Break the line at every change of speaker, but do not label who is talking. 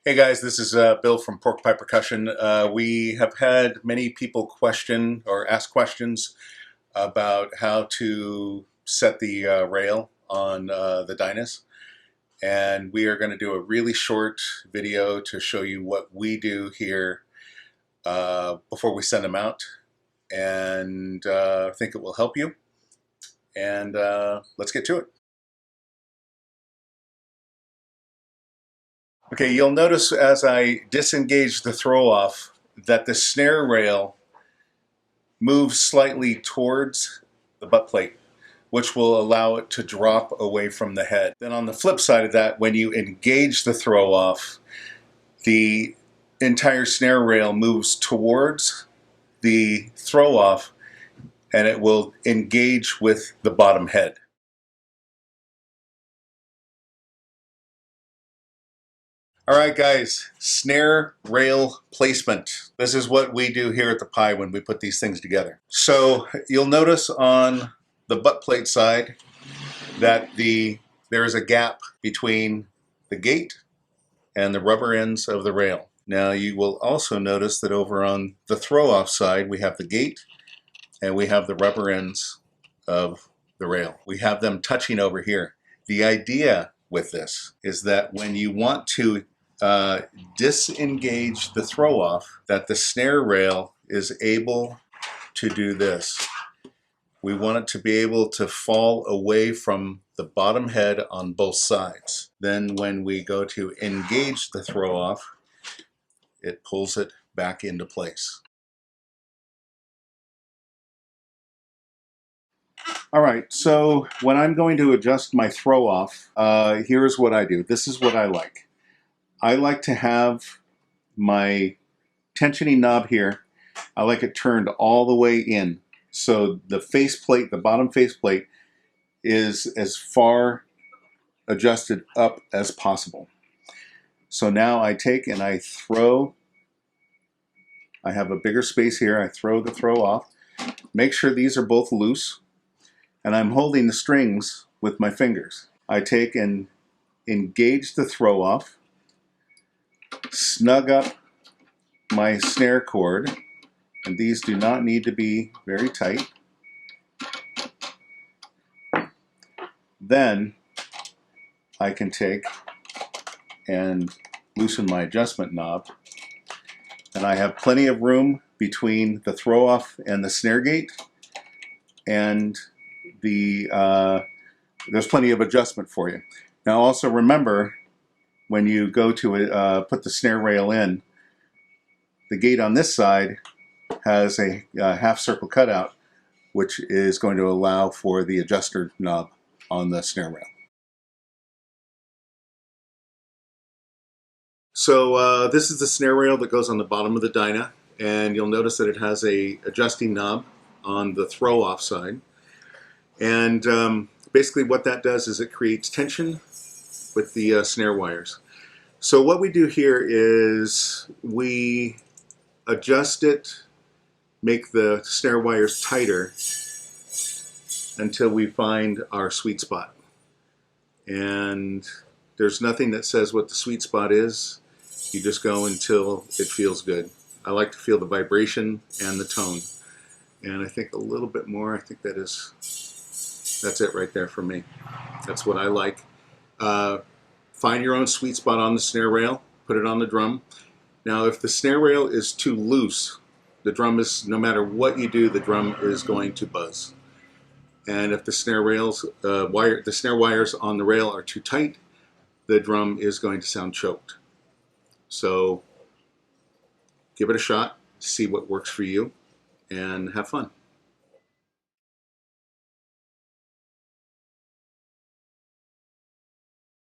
Hey guys, this is Bill from Porcupine Percussion. We have had many people question or ask questions about how to set the rail on the Dynas, and we are going to do a really short video to show you what we do here before we send them out, and I think it will help you. And let's get to it. Okay, you'll notice as I disengage the throw off that the snare rail moves slightly towards the butt plate, which will allow it to drop away from the head. Then on the flip side of that, when you engage the throw off, the entire snare rail moves towards the throw off and it will engage with the bottom head. All right, guys, snare rail placement. This is what we do here at the Pi when we put these things together. So you'll notice on the butt plate side that there is a gap between the gate and the rubber ends of the rail. Now you will also notice that over on the throw-off side we have the gate and we have the rubber ends of the rail. We have them touching over here. The idea with this is that when you want to disengage the throw-off, that the snare rail is able to do this. We want it to be able to fall away from the bottom head on both sides. Then when we go to engage the throw-off, it pulls it back into place. All right, so when I'm going to adjust my throw-off, here's what I do. This is what I like. I like to have my tensioning knob here. I like it turned all the way in. So the faceplate, the bottom faceplate, is as far adjusted up as possible. So now I take and I throw, I have a bigger space here, I throw the throw off. Make sure these are both loose, and I'm holding the strings with my fingers. I take and engage the throw off, snug up my snare cord, and these do not need to be very tight. Then I can take and loosen my adjustment knob, and I have plenty of room between the throw off and the snare gate, and there's plenty of adjustment for you. Now also remember, when you go to put the snare rail in, the gate on this side has a half circle cutout, which is going to allow for the adjuster knob on the snare rail. So this is the snare rail that goes on the bottom of the Dyna, and you'll notice that it has a adjusting knob on the throw off side. And basically what that does is it creates tension with the snare wires. So what we do here is we adjust it, make the snare wires tighter until we find our sweet spot. And there's nothing that says what the sweet spot is. You just go until it feels good. I like to feel the vibration and the tone. And I think a little bit more, I think that's it right there for me. That's what I like. Find your own sweet spot on the snare rail, put it on the drum. Now if the snare rail is too loose, the drum is, no matter what you do, the drum is going to buzz. And if the snare rails, the snare wires on the rail are too tight, the drum is going to sound choked. So give it a shot, see what works for you, and have fun.